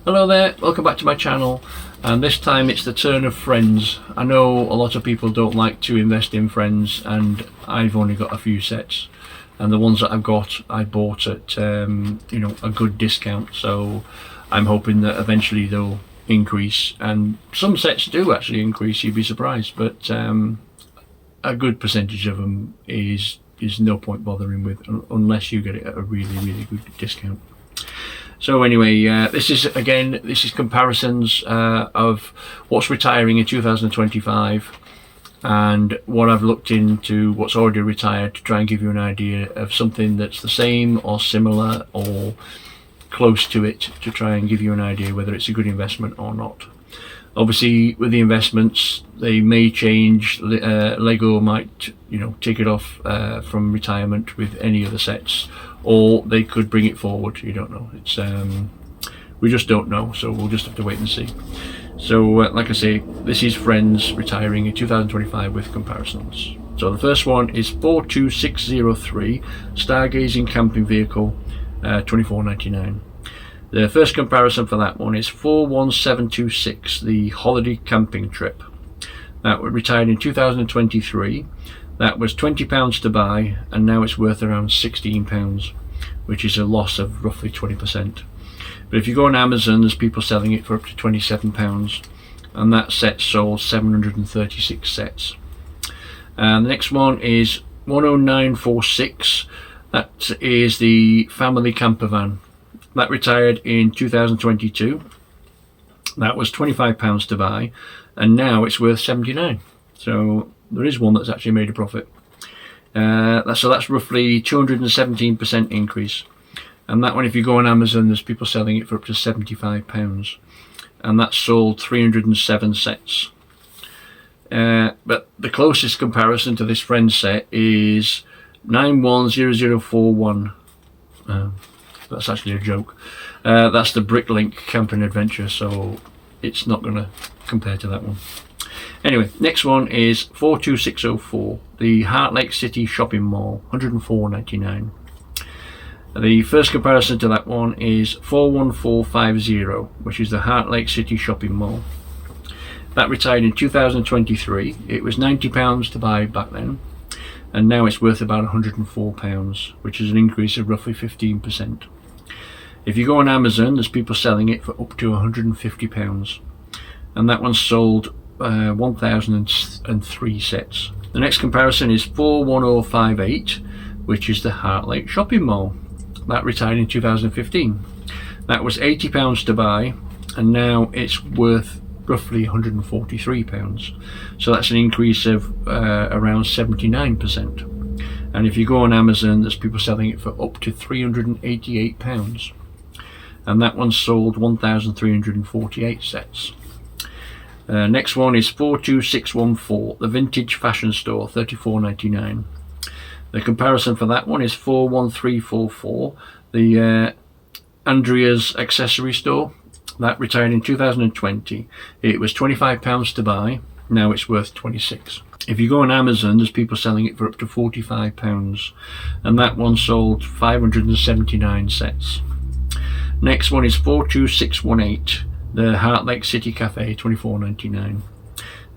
Hello there, welcome back to my channel, and this time it's the turn of friends. I know a lot of people don't like to invest in friends, and I've only got a few sets, and the ones that I've got I bought at a good discount, so I'm hoping that eventually they'll increase, and some sets do actually increase, you'd be surprised, but a good percentage of them is no point bothering with unless you get it at a really good discount. So anyway, this is comparisons of what's retiring in 2025 and what I've looked into what's already retired to try and give you an idea of something that's the same or similar or close to it, to try and give you an idea whether it's a good investment or not. Obviously with the investments they may change. Lego might take it off from retirement with any of the sets, or they could bring it forward. You don't know. It's we just don't know, so we'll just have to wait and see. So like I say, this is friends retiring in 2025 with comparisons. So the first one is 42603 stargazing camping vehicle, $24.99. The first comparison for that one is 41726, the holiday camping trip. That was retired in 2023. That was £20 to buy, and now it's worth around £16, which is a loss of roughly 20%. But if you go on Amazon, there's people selling it for up to £27, and that set sold 736 sets. And the next one is 10946. That is the family camper van. That retired in 2022. That was £25 to buy, and now it's worth £79. So there is one that's actually made a profit. So that's roughly 217% increase. And that one, if you go on Amazon, there's people selling it for up to £75, and that's sold 307 sets. But the closest comparison to this friend set is 910041. That's actually a joke. That's the Bricklink Camping Adventure, so it's not going to compare to that one. Anyway, next one is 42604, the Heart Lake City Shopping Mall, $104.99. The first comparison to that one is 41450, which is the Heart Lake City Shopping Mall. That retired in 2023. It was £90 to buy back then, and now it's worth about £104, which is an increase of roughly 15%. If you go on Amazon, there's people selling it for up to £150, and that one sold 1,003 sets. The next comparison is 41058, which is the Heart Lake Shopping Mall. That retired in 2015. That was £80 to buy, and now it's worth roughly £143. So that's an increase of around 79%. And if you go on Amazon, there's people selling it for up to £388, and that one sold 1,348 sets. Next one is 42614, the Vintage Fashion Store, $34.99. The comparison for that one is 41344, the Andrea's Accessory Store. That retired in 2020. It was £25 to buy, now it's worth £26. If you go on Amazon, there's people selling it for up to £45, and that one sold 579 sets. Next one is 42618, the Heart Lake City Cafe, $24.99.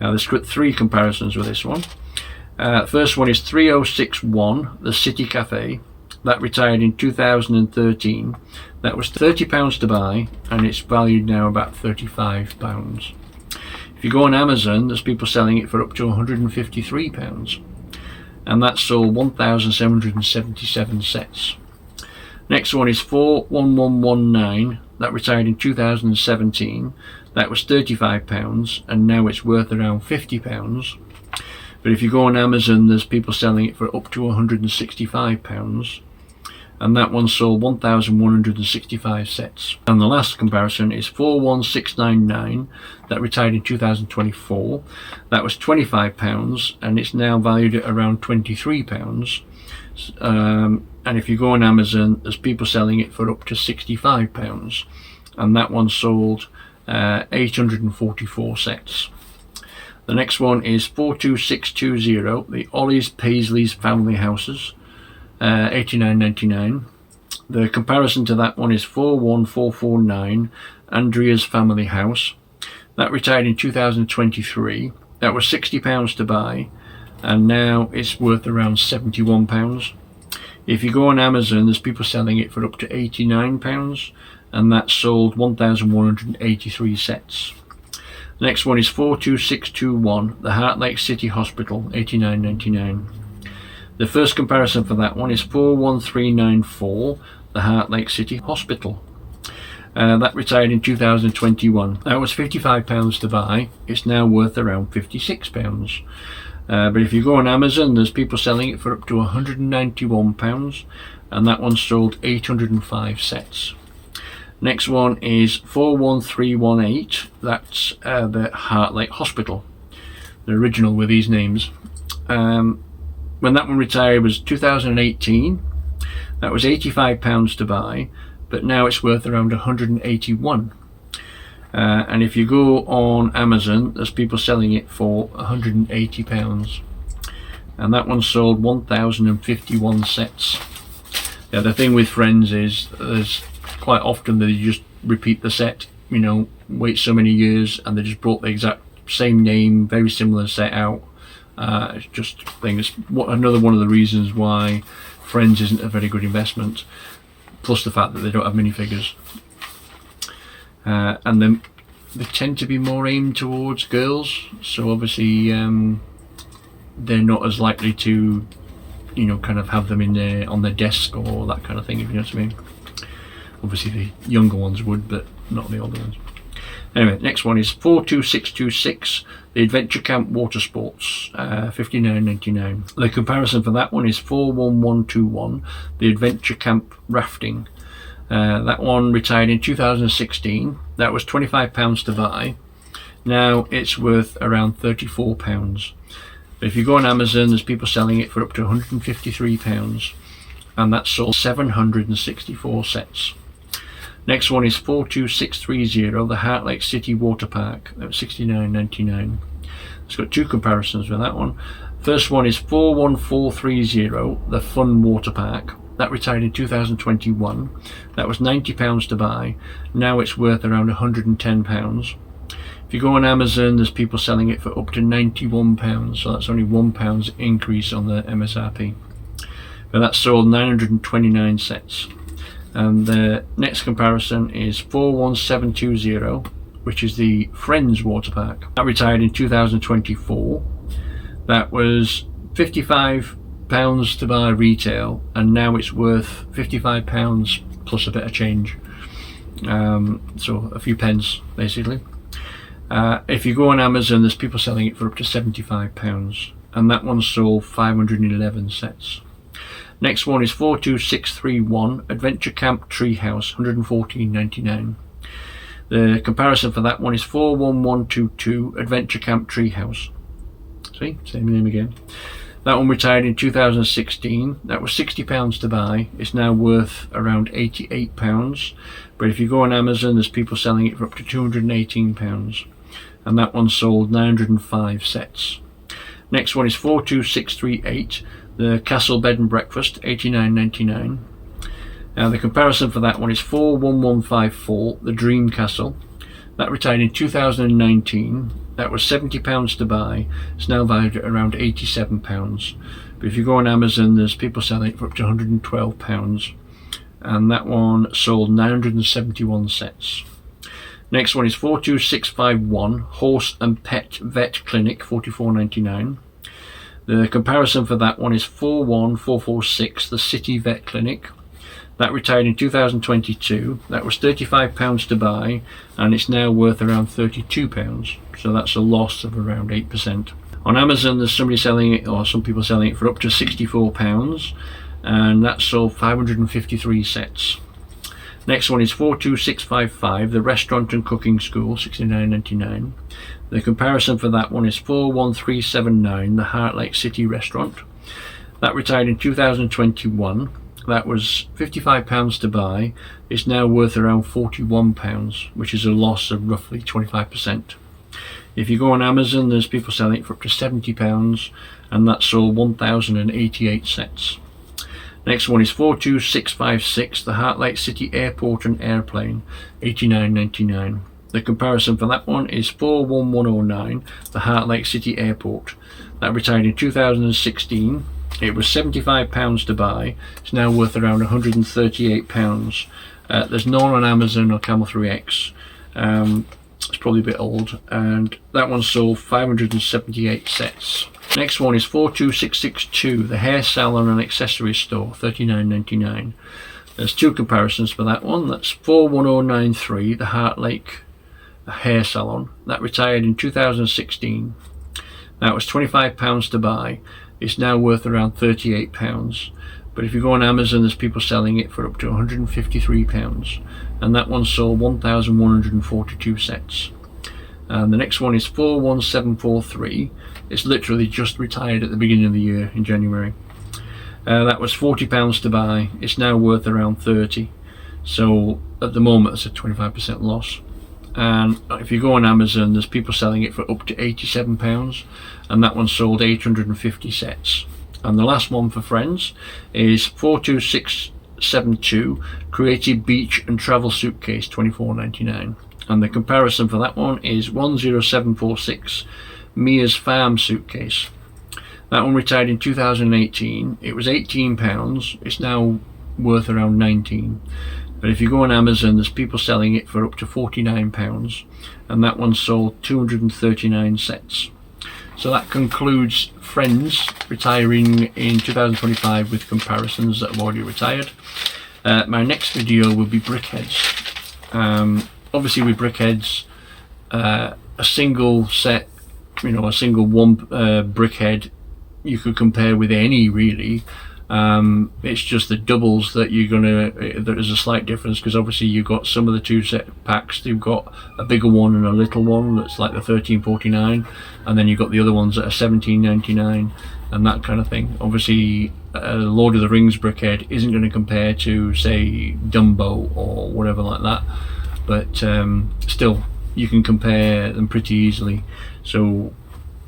Now there's three comparisons with this one. First one is 3061, the City Cafe. That retired in 2013. That was £30 to buy, and it's valued now about £35. If you go on Amazon, there's people selling it for up to £153, and that sold 1,777 sets. Next one is 41119. That retired in 2017. That was £35, and now it's worth around £50. But if you go on Amazon, there's people selling it for up to £165, and that one sold 1,165 sets. And the last comparison is 41699. That retired in 2024. That was £25, and it's now valued at around £23. And if you go on Amazon, there's people selling it for up to £65, and that one sold 844 sets. The next one is 42620, the Ollie's Paisley's Family Houses, $89.99. The comparison to that one is 41449 Andrea's Family House. That retired in 2023. That was £60 to buy, and now it's worth around £71. If you go on Amazon, there's people selling it for up to £89, and that sold 1,183 sets. The next one is 42621, the Heart Lake City Hospital, $89.99. The first comparison for that one is 41394, the Heart Lake City Hospital. That retired in 2021. That was £55 to buy. It's now worth around £56. But if you go on Amazon, there's people selling it for up to £191, and that one sold 805 sets. Next one is 41318. That's the Heart Lake Hospital. The original with these names. When that one retired was 2018. That was £85 to buy, but now it's worth around 181. And if you go on Amazon, there's people selling it for £180, and that one sold 1,051 sets. Yeah, the thing with Friends is there's quite often they just repeat the set, you know, wait so many years and they just brought the exact same name, very similar set out. It's just things. Another one of the reasons why Friends isn't a very good investment, plus the fact that they don't have minifigures. And then they tend to be more aimed towards girls, so obviously they're not as likely to, you know, kind of have them in on their desk or that kind of thing, if you know what I mean. Obviously the younger ones would, but not the older ones. Anyway, next one is 42626, the Adventure Camp Water Sports, $59.99. The comparison for that one is 41121, the Adventure Camp Rafting. That one retired in 2016. That was £25 to buy. Now it's worth around £34. But if you go on Amazon, there's people selling it for up to £153, and that sold 764 sets. Next one is 42630, the Heart Lake City Water Park. That was $69.99. It's got two comparisons with that one. First one is 41430, the Fun Water Park. That retired in 2021. That was £90 to buy. Now it's worth around £110. If you go on Amazon, there's people selling it for up to £91, so that's only £1 increase on the MSRP. But that sold 929 sets. And the next comparison is 41720, which is the Friends Water Park. That retired in 2024. That was £55 to buy retail, and now it's worth £55 plus a bit of change. So a few pence basically. If you go on Amazon, there's people selling it for up to £75, and that one sold 511 sets. Next one is 42631, Adventure Camp Treehouse, $114.99. The comparison for that one is 41122, Adventure Camp Treehouse. See, same name again. That one retired in 2016. That was £60 to buy. It's now worth around £88. But if you go on Amazon, there's people selling it for up to £218, and that one sold 905 sets. Next one is 42638, the Castle Bed and Breakfast, $89.99. Now the comparison for that one is 41154, the Dream Castle. That retired in 2019. That was £70 to buy. It's now valued at around £87. But if you go on Amazon, there's people selling it for up to £112, and that one sold 971 sets. Next one is 42651, Horse and Pet Vet Clinic, $44.99. The comparison for that one is 41446, the City Vet Clinic. That retired in 2022. That was £35 to buy, and it's now worth around £32. So that's a loss of around 8%. On Amazon, there's somebody selling it, or some people selling it for up to £64, and that sold 553 sets. Next one is 42655, the Restaurant and Cooking School, $69.99. The comparison for that one is 41379, the Heart Lake City Restaurant. That retired in 2021. That was £55 to buy. It's now worth around £41, which is a loss of roughly 25%. If you go on Amazon, there's people selling it for up to £70, and that sold 1,088 sets. Next one is 42656, the Heartlake City Airport and Airplane, $89.99. The comparison for that one is 41109, the Heartlake City Airport. That retired in 2016. It was £75 to buy. It's now worth around £138. There's none on Amazon or Camel 3X. It's probably a bit old, and that one sold 578 sets. Next one is 42662, the Hair Salon and Accessories Store, $39.99. There's two comparisons for that one. That's 41093, the Heartlake Hair Salon. That retired in 2016. That was £25 to buy. It's now worth around £38. But if you go on Amazon, there's people selling it for up to £153, and that one sold 1,142 sets. And the next one is 41743. It's literally just retired at the beginning of the year in January. That was £40 to buy. It's now worth around 30. So at the moment it's a 25% loss. And if you go on Amazon, there's people selling it for up to £87, and that one sold 850 sets. And the last one for friends is 42672, Creative Beach and Travel Suitcase, $24.99. And the comparison for that one is 10746, Mia's Farm Suitcase. That one retired in 2018. It was £18. It's now worth around 19. But if you go on Amazon, there's people selling it for up to £49, and that one sold 239 sets. So that concludes friends retiring in 2025 with comparisons that have already retired. My next video will be brickheads. Obviously with brickheads, a single set, a single one brickhead, you could compare with any really. It's just the doubles that there's a slight difference, because obviously you've got some of the two set packs, you've got a bigger one and a little one that's like the 1349, and then you've got the other ones that are 1799 and that kind of thing. Obviously Lord of the Rings brickhead isn't going to compare to, say, Dumbo or whatever like that, but still you can compare them pretty easily. So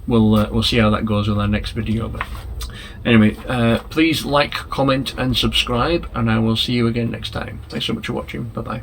we'll see how that goes with our next video. But anyway, please like, comment and subscribe, and I will see you again next time. Thanks so much for watching. Bye bye.